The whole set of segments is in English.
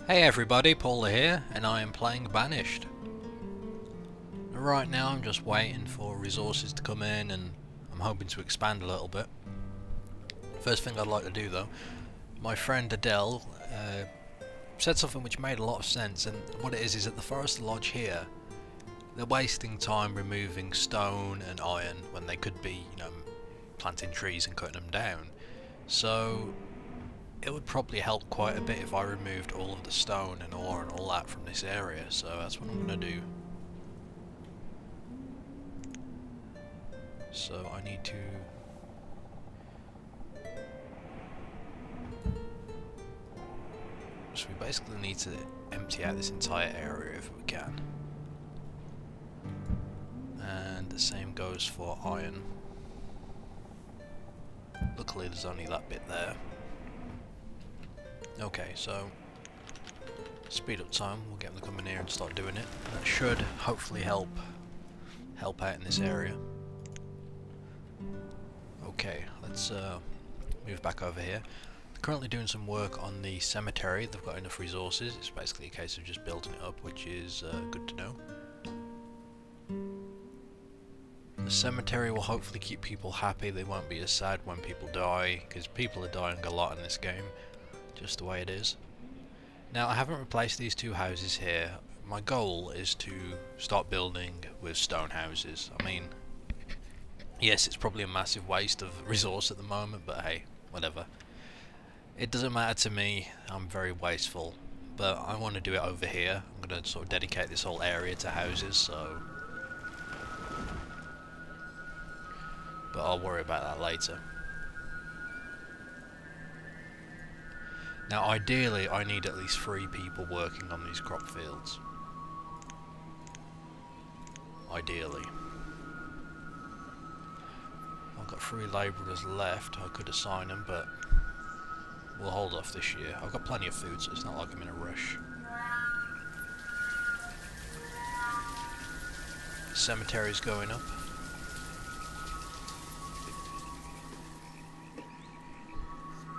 Hey everybody, Pauleh here, and I am playing Banished. Right now I'm just waiting for resources to come in and I'm hoping to expand a little bit. First thing I'd like to do though, my friend Adele said something which made a lot of sense, and what it is at the Forest Lodge here, they're wasting time removing stone and iron when they could be, planting trees and cutting them down. So it would probably help quite a bit if I removed all of the stone and ore and all that from this area, so that's what I'm going to do. So I need to... So we basically need to empty out this entire area if we can. And the same goes for iron. Luckily there's only that bit there. Okay, so speed up time, we'll get them to come in here and start doing it. That should hopefully help out in this area. Okay, let's move back over here. They're currently doing some work on the cemetery. They've got enough resources. It's basically a case of just building it up, which is good to know. The cemetery will hopefully keep people happy. They won't be as sad when people die, because people are dying a lot in this game. Just the way it is. Now I haven't replaced these two houses here. My goal is to start building with stone houses. I mean, yes, it's probably a massive waste of resource at the moment, but hey, whatever. It doesn't matter to me. I'm very wasteful, but I want to do it over here. I'm going to sort of dedicate this whole area to houses, so... But I'll worry about that later. Now ideally I need at least 3 people working on these crop fields. Ideally. I've got 3 labourers left. I could assign them, but we'll hold off this year. I've got plenty of food, so it's not like I'm in a rush. The cemetery's going up.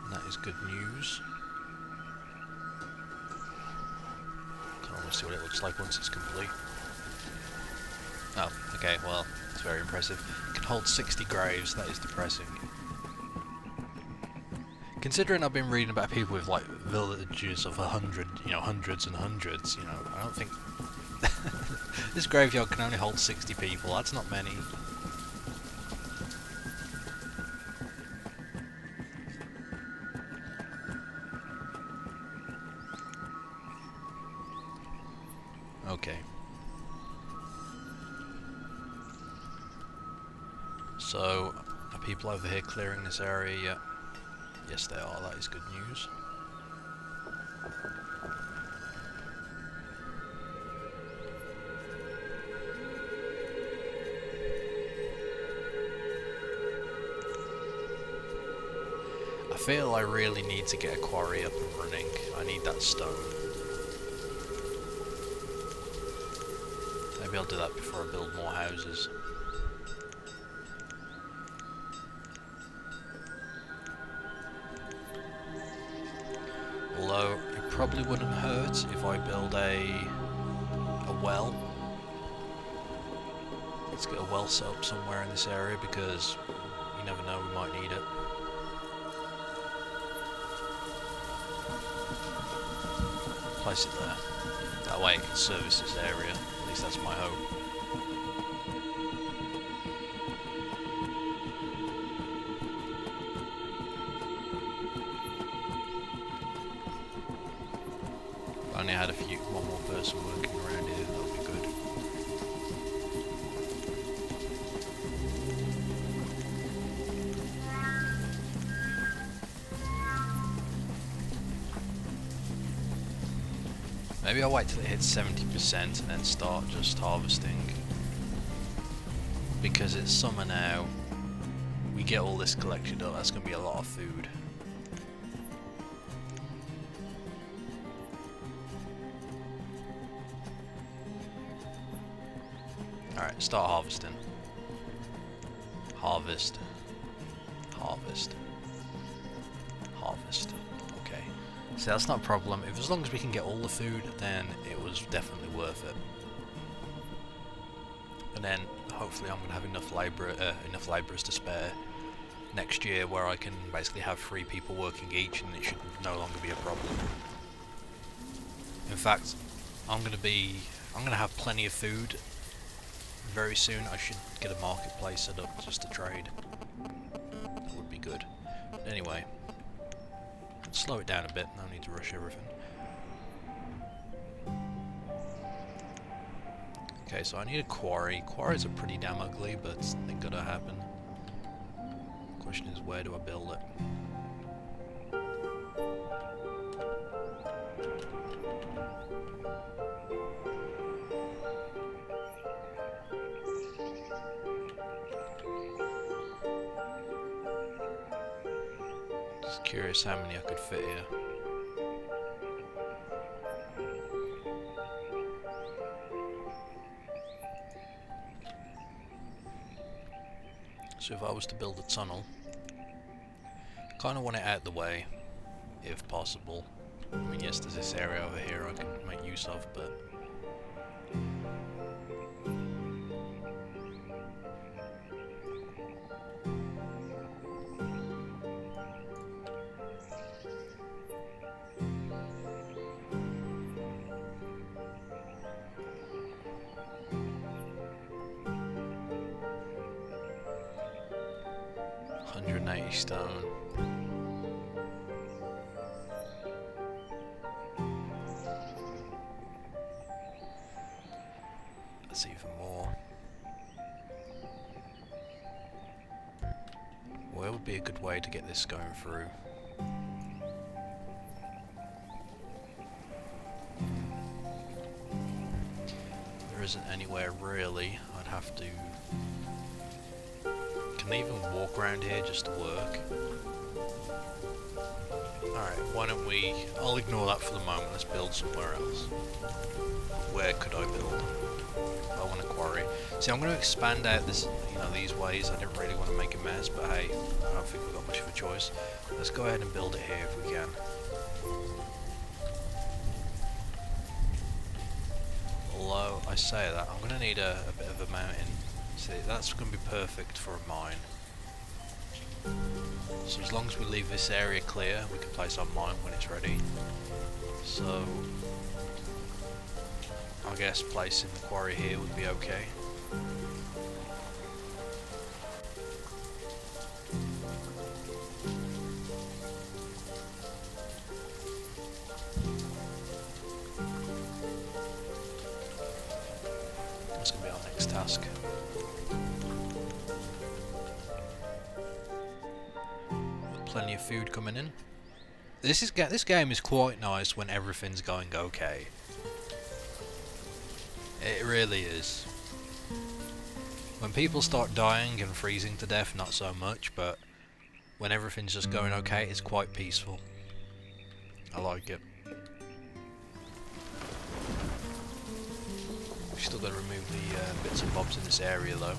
And that is good news. See what it looks like once it's complete. Oh, okay, well, it's very impressive. It can hold 60 graves, that is depressing. Considering I've been reading about people with like villages of 100, hundreds and hundreds, I don't think this graveyard can only hold 60 people, that's not many. Okay. So, are people over here clearing this area yet? Yes they are, that is good news. I feel I really need to get a quarry up and running. I need that stone. Maybe I'll do that before I build more houses. Although, it probably wouldn't hurt if I build a well. Let's get a well set up somewhere in this area, because you never know, we might need it. Place it there. That way it can service this area. At least that's my hope. If I only had one more person working around here, that would be good. Maybe I'll wait till it hits 70% and then start just harvesting. Because it's summer now, we get all this collected up, that's going to be a lot of food. Alright, start harvesting. Harvest. Harvest. Harvest. Okay. So that's not a problem. If as long as we can get all the food, then it was definitely worth it. And then hopefully I'm gonna have enough labourers to spare next year, where I can basically have 3 people working each, and it should no longer be a problem. In fact, I'm gonna have plenty of food very soon. I should get a marketplace set up just to trade. That would be good. Anyway, slow it down a bit. No need to rush everything. Okay, so I need a quarry. Quarries are pretty damn ugly, but they gotta happen. The question is, where do I build it? Just curious how many I could fit here. So if I was to build a tunnel, kind of want it out the way, if possible. I mean, yes, there's this area over here I can make use of, but... stone. That's even more. Where would be a good way to get this going through? There isn't anywhere really. I'd have to... Can they even walk around here just to work? Alright, why don't we... I'll ignore that for the moment, let's build somewhere else. Where could I build? I want a quarry. See, I'm going to expand out this, these ways. I didn't really want to make a mess, but hey, I don't think we've got much of a choice. Let's go ahead and build it here if we can. Although, I say that, I'm going to need a bit of a mountain. See, that's going to be perfect for a mine. So as long as we leave this area clear, we can place our mine when it's ready. So, I guess placing the quarry here would be okay. That's going to be our next task. Plenty of food coming in. This game is quite nice when everything's going okay. It really is. When people start dying and freezing to death, not so much, but when everything's just going okay, it's quite peaceful. I like it. We've still got to remove the bits and bobs in this area though.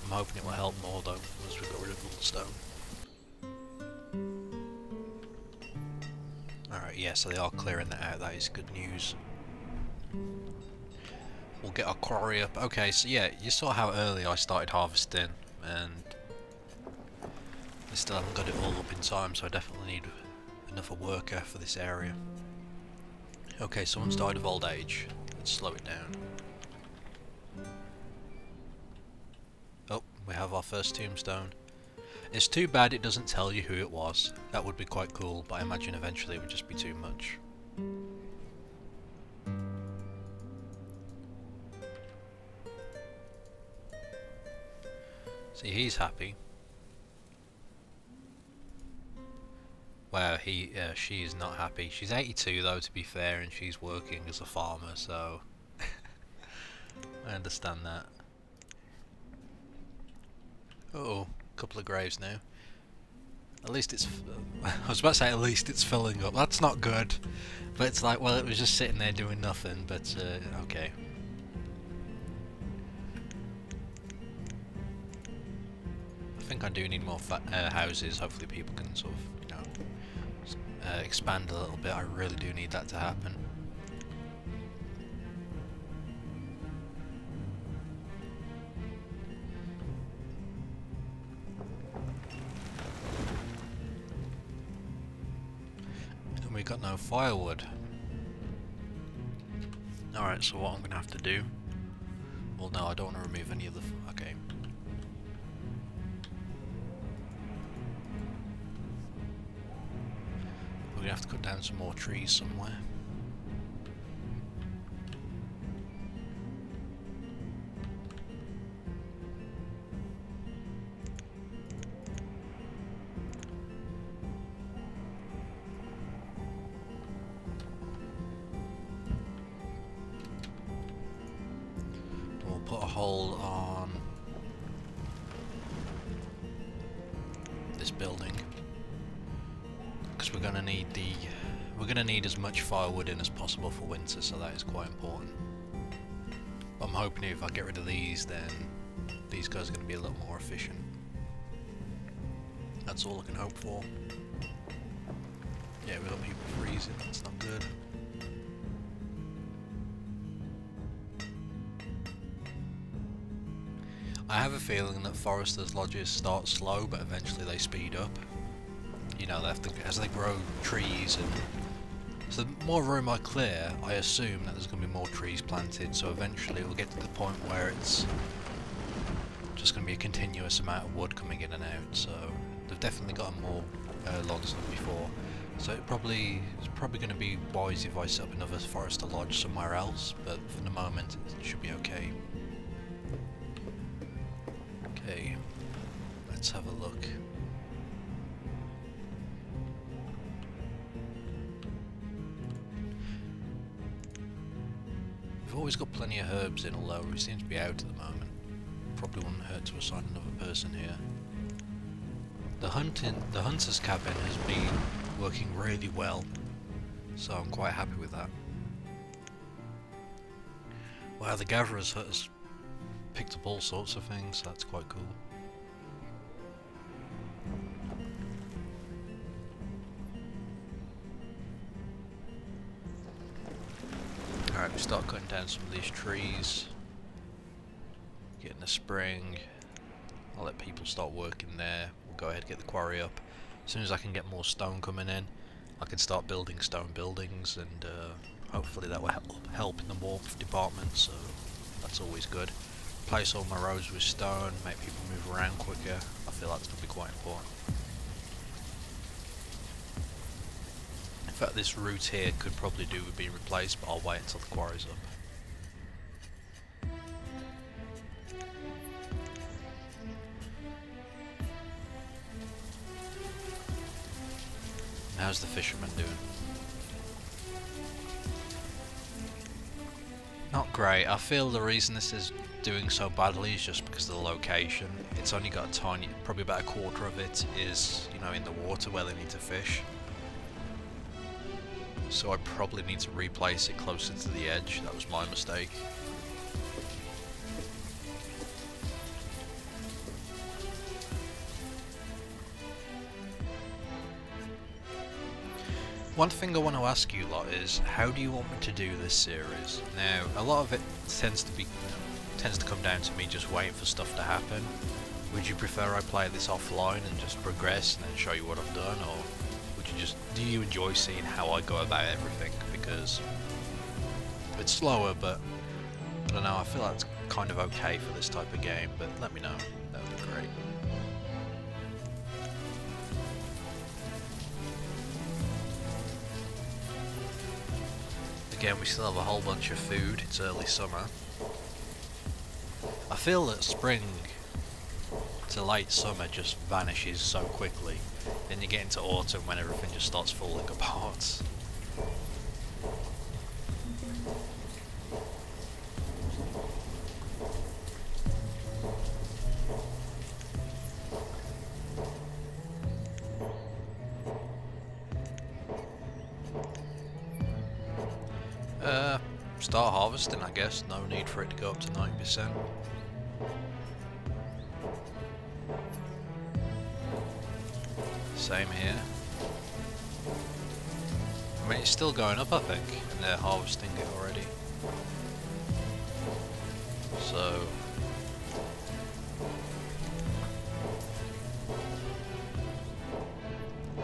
I'm hoping it will help more though, once we've got rid of all the stone. Alright, yeah, so they are clearing that out, that is good news. We'll get our quarry up. Okay, so yeah, you saw how early I started harvesting, and I still haven't got it all up in time, so I definitely need another worker for this area. Okay, someone's died of old age. Let's slow it down. We have our first tombstone. It's too bad it doesn't tell you who it was. That would be quite cool, but I imagine eventually it would just be too much. See, he's happy. Well, she is not happy. She's 82 though, to be fair, and she's working as a farmer, so I understand that. Uh-oh, a couple of graves now. At least it's... I was about to say at least it's filling up. That's not good. But it's like, well, it was just sitting there doing nothing, but okay. I think I do need more houses. Hopefully people can sort of, expand a little bit. I really do need that to happen. And we got no firewood. Alright, so what I'm going to have to do... Well, no, I don't want to remove any of the... Okay. We're going to have to cut down some more trees somewhere. Put a hole on this building because we're gonna need as much firewood in as possible for winter, so that is quite important. But I'm hoping if I get rid of these, then these guys are gonna be a little more efficient. That's all I can hope for. Yeah, we've got people freezing, that's not good. I have a feeling that foresters' lodges start slow, but eventually they speed up. You know, they have to, as they grow trees, and so the more room I clear, I assume that there's going to be more trees planted. So eventually, it will get to the point where it's just going to be a continuous amount of wood coming in and out. So they've definitely got more logs than before. So it's probably going to be wise if I set up another forester lodge somewhere else. But for the moment, it should be okay. Okay, let's have a look. We've always got plenty of herbs in, although we seem to be out at the moment. Probably wouldn't hurt to assign another person here. The hunter's cabin has been working really well, so I'm quite happy with that. Wow, the gatherer's hut has picked up all sorts of things, so that's quite cool. Alright, we start cutting down some of these trees. Getting a spring. I'll let people start working there. We'll go ahead and get the quarry up. As soon as I can get more stone coming in, I can start building stone buildings, and hopefully that will help in the warmth department, so that's always good. Place all my roads with stone, make people move around quicker. I feel that's going to be quite important. In fact, this route here could probably do with being replaced, but I'll wait until the quarry's up. How's the fisherman doing? Not great. I feel the reason this is doing so badly is just because of the location. It's only got a tiny, probably about a quarter of it is, you know, in the water where they need to fish. So I probably need to replace it closer to the edge. That was my mistake. One thing I want to ask you lot is, how do you want me to do this series? Now, a lot of it tends to come down to me just waiting for stuff to happen. Would you prefer I play this offline and just progress and then show you what I've done, or would you just, do you enjoy seeing how I go about everything? Because it's slower, but I don't know, I feel like it's kind of okay for this type of game, but let me know, that would be great. Again, we still have a whole bunch of food, it's early summer. I feel that spring to late summer just vanishes so quickly. Then you get into autumn when everything just starts falling apart. Start harvesting, I guess. No need for it to go up to 90%. Same here. I mean, it's still going up, I think, and they're harvesting it already. So...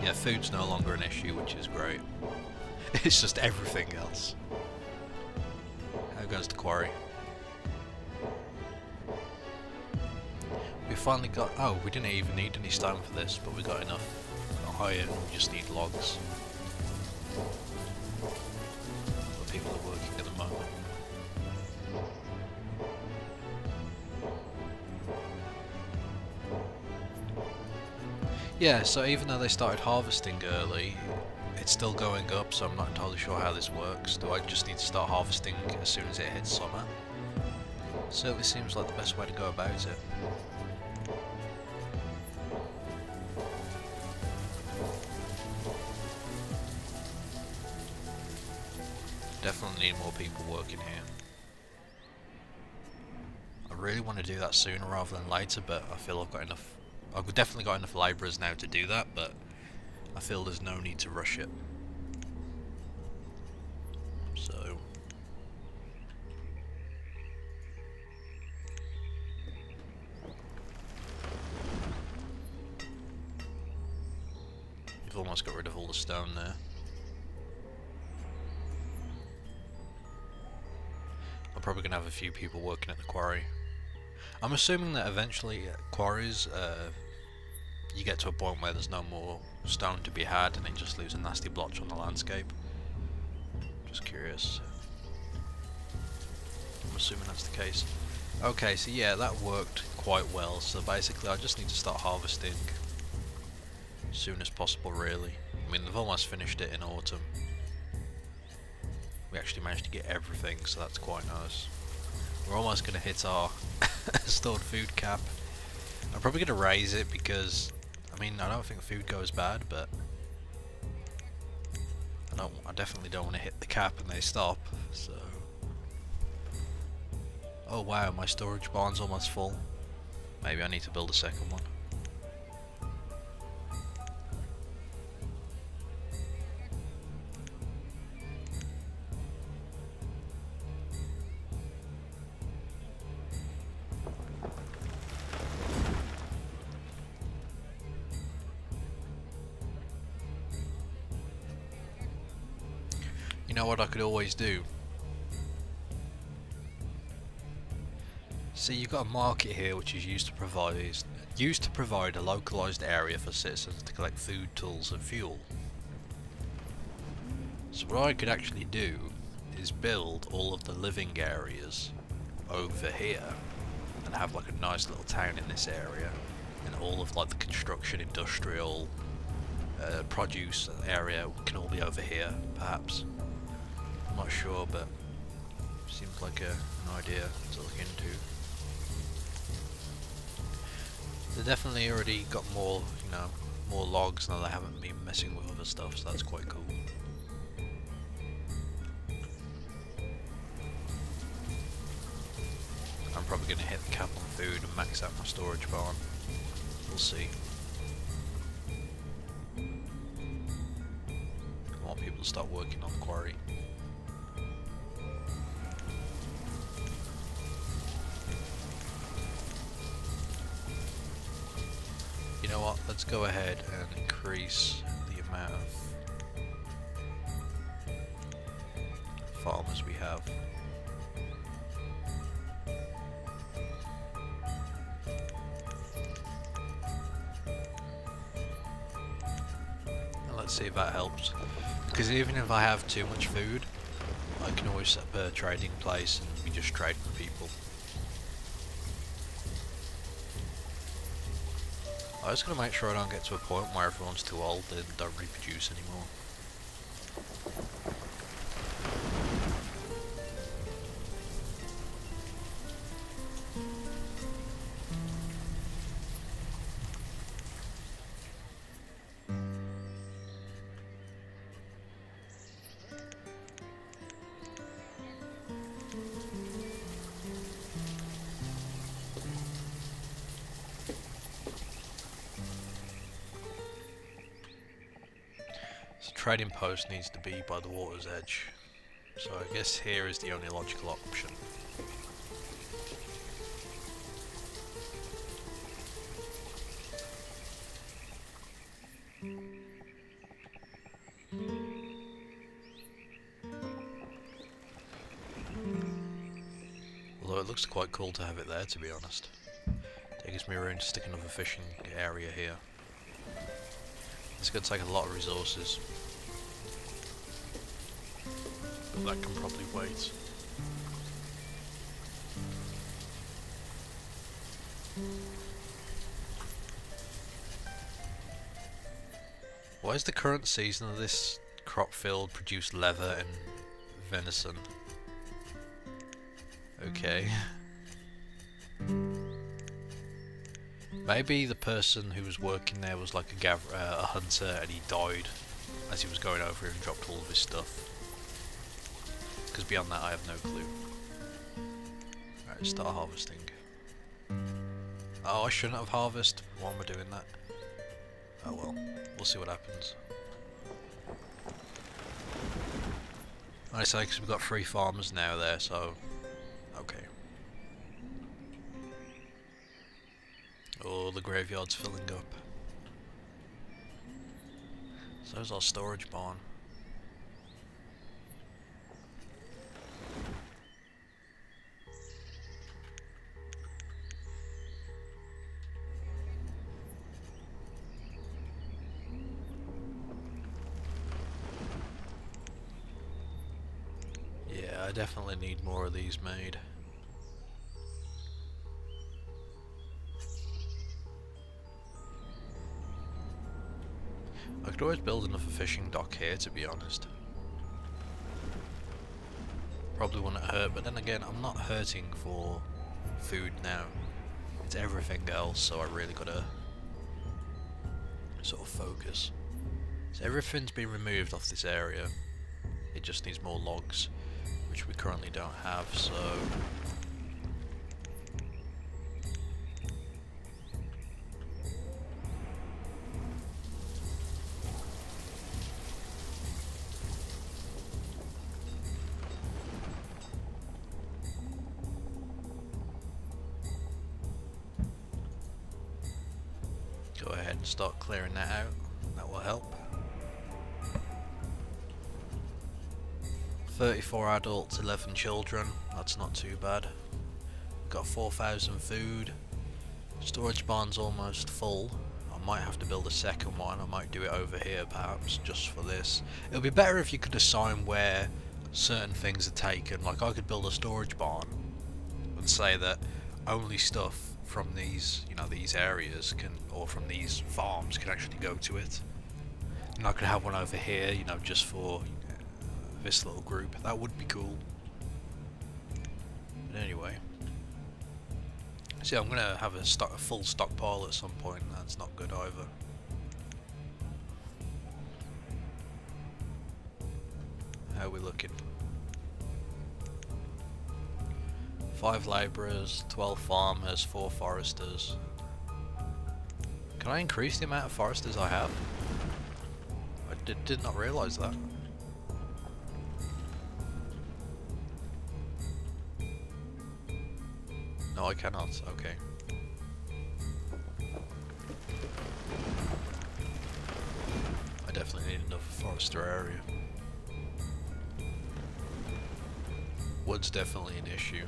yeah, food's no longer an issue, which is great. It's just everything else. How goes the quarry? We finally got... oh, we didn't even need any stone for this, but we got enough iron, we just need logs. But people are working at the moment. Yeah, so even though they started harvesting early, it's still going up, so I'm not entirely sure how this works. Do I just need to start harvesting as soon as it hits summer? Certainly seems like the best way to go about it. Definitely need more people working here. I really want to do that sooner rather than later, but I feel I've got enough... I've definitely got enough labourers now to do that, but I feel there's no need to rush it. So... you've almost got rid of all the stone there. I'm probably going to have a few people working at the quarry. I'm assuming that eventually at quarries, you get to a point where there's no more stone to be had and it just leaves a nasty blotch on the landscape. Just curious. I'm assuming that's the case. Okay, so yeah, that worked quite well. So basically I just need to start harvesting as soon as possible, really. I mean, they've almost finished it in autumn. We actually managed to get everything, so that's quite nice. We're almost going to hit our stored food cap. I'm probably going to raise it because, I mean, I don't think food goes bad, but I definitely don't want to hit the cap and they stop, so... oh wow, my storage barn's almost full. Maybe I need to build a second one. You know what I could always do? See, you've got a market here which is used to provide a localized area for citizens to collect food, tools and fuel. So what I could actually do is build all of the living areas over here and have like a nice little town in this area, and all of like the construction, industrial, produce area can all be over here, perhaps. I'm not sure, but seems like an idea to look into. They definitely already got more, you know, more logs now. They haven't been messing with other stuff, so that's quite cool. I'm probably going to hit the cap on food and max out my storage barn. We'll see. I want people to start working on the quarry. You know what, let's go ahead and increase the amount of farmers we have. And let's see if that helps. Because even if I have too much food, I can always set up a trading place and we just trade with people. I just gotta make sure I don't get to a point where everyone's too old and don't reproduce anymore. trading post needs to be by the water's edge. So I guess here is the only logical option. Although it looks quite cool to have it there, to be honest. It gives me room to stick another fishing area here. It's going to take a lot of resources, but that can probably wait. Why is the current season of this crop field produce leather and venison? Okay. Maybe the person who was working there was like a hunter and he died as he was going over and dropped all of his stuff. Because beyond that I have no clue. Alright, start harvesting. Oh, I shouldn't have harvested. Why am I doing that? Oh well, we'll see what happens. I say because we've got 3 farmers now there, so okay. Oh, the graveyard's filling up. So's our storage barn. Yeah, I definitely need more of these made. I could always build another fishing dock here, to be honest. Probably wouldn't hurt, but then again, I'm not hurting for food now. It's everything else, so I really gotta sort of focus. So everything's been removed off this area. It just needs more logs, which we currently don't have, so... Go ahead and start clearing that out. That will help. 34 adults, 11 children. That's not too bad. Got 4,000 food. Storage barn's almost full. I might have to build a second one. I might do it over here perhaps, just for this. It would be better if you could assign where certain things are taken. Like I could build a storage barn and say that only stuff from these, you know, these areas can, or from these farms can actually go to it. And I could have one over here, you know, just for this little group. That would be cool. But anyway, see, I'm gonna have a full stockpile at some point. That's not good either. How are we looking? 5 labourers, 12 farmers, 4 foresters. Can I increase the amount of foresters I have? I did not realise that. No, I cannot. Okay. I definitely need another forester area. Wood's definitely an issue.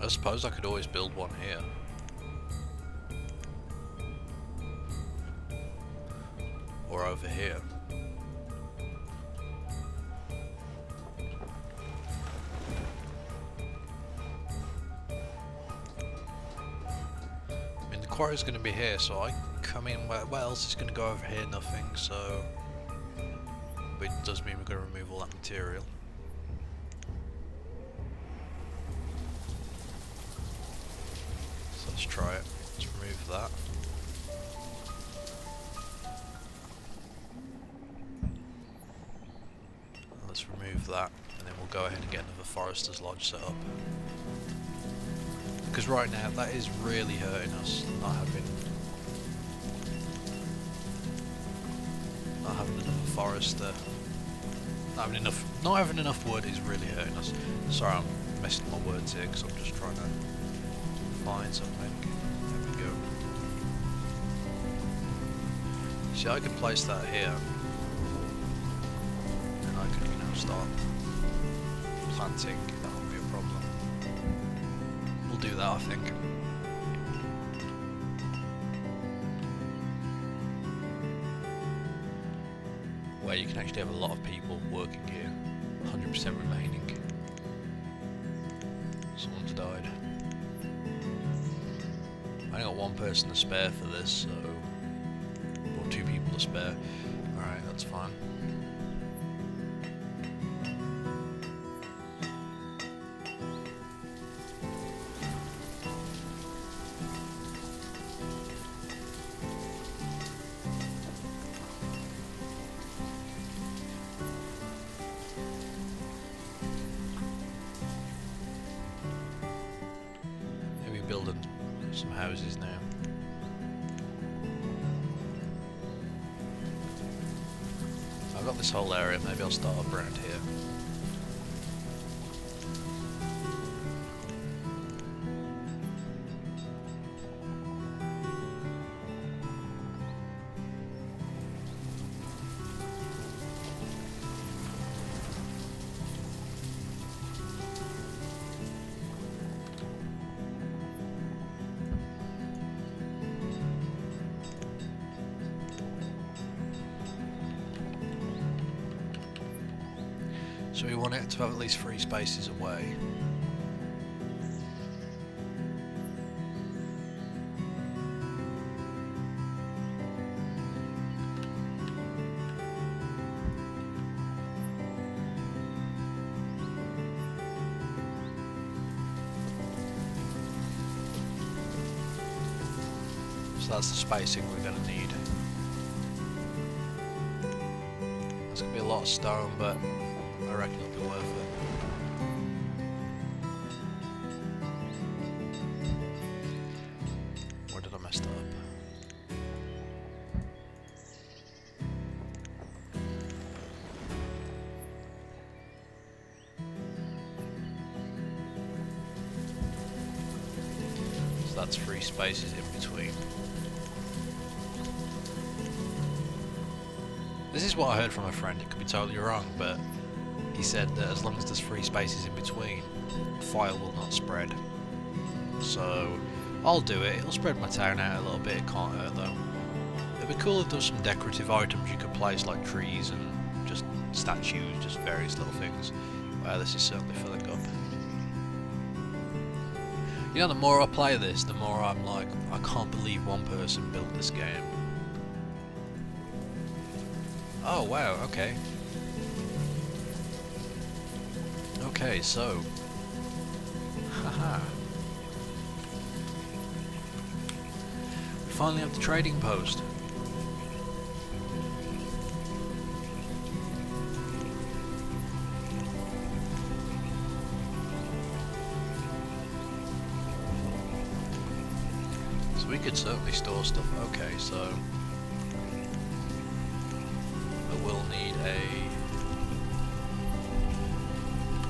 I suppose I could always build one here. Or over here. I mean, the quarry's going to be here, so I mean, where else is going to go over here? Nothing, so... But it does mean we're going to remove all that material. Let's try it. Let's remove that. Let's remove that, and then we'll go ahead and get another forester's lodge set up. Because right now that is really hurting us, not having enough forest, not having enough wood is really hurting us. Sorry, I'm messing my words here because I'm just trying to find something. There we go. See, I can place that here, and I could, start planting. That won't be a problem. We'll do that, I think. Where you can actually have a lot of people working here. 100% remaining. Someone's died. I only got one person to spare for this, so... or 2 people to spare. Alright, that's fine. Building some houses now. I've got this whole area, maybe I'll start up around here. So we want it to have at least 3 spaces away. So that's the spacing we're going to need. There's going to be a lot of stone, but I reckon it'll be worth it. Where did I mess up? So that's 3 spaces in between. This is what I heard from a friend, it could be totally wrong, but he said that as long as there's 3 spaces in between, fire will not spread. So, I'll do it. It'll spread my town out a little bit, it can't hurt though. It'd be cool if there was some decorative items you could place, like trees and just statues, just various little things. Wow, this is certainly filling up. You know, the more I play this, the more I'm like, I can't believe one person built this game. Oh wow, okay. Okay, so... haha. We finally have the trading post. So we could certainly store stuff. Okay, so... I will need a...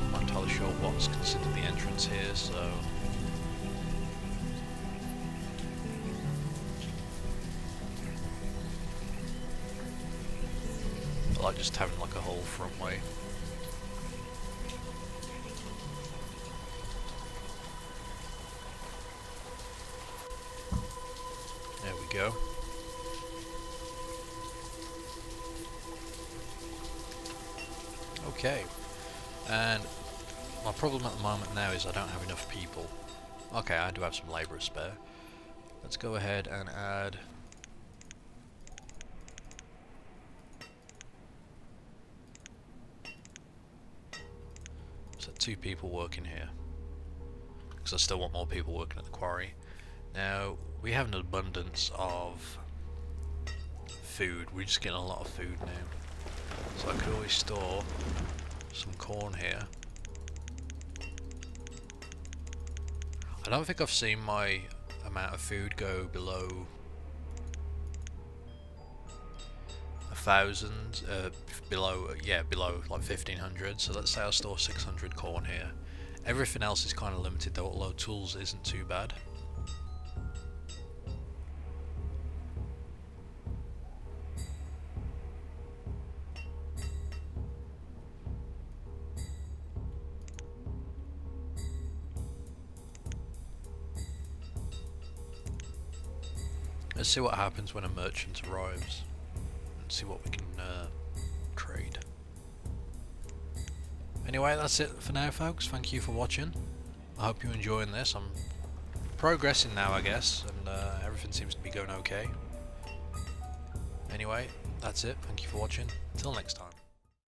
I'm not entirely sure what's considered the entrance here, so... I like just having like a whole front way. There we go. Okay, and my problem at the moment now is I don't have enough people. Okay, I do have some labour spare. Let's go ahead and add... so 2 people working here. Because I still want more people working at the quarry. Now, we have an abundance of food. We're just getting a lot of food now. So I could always store some corn here. I don't think I've seen my amount of food go below 1,000, below like 1,500, so let's say I'll store 600 corn here. Everything else is kind of limited though, although tools isn't too bad. Let's see what happens when a merchant arrives and see what we can trade. Anyway, that's it for now, folks. Thank you for watching. I hope you're enjoying this. I'm progressing now, I guess, and everything seems to be going okay. Anyway, that's it. Thank you for watching. Until next time.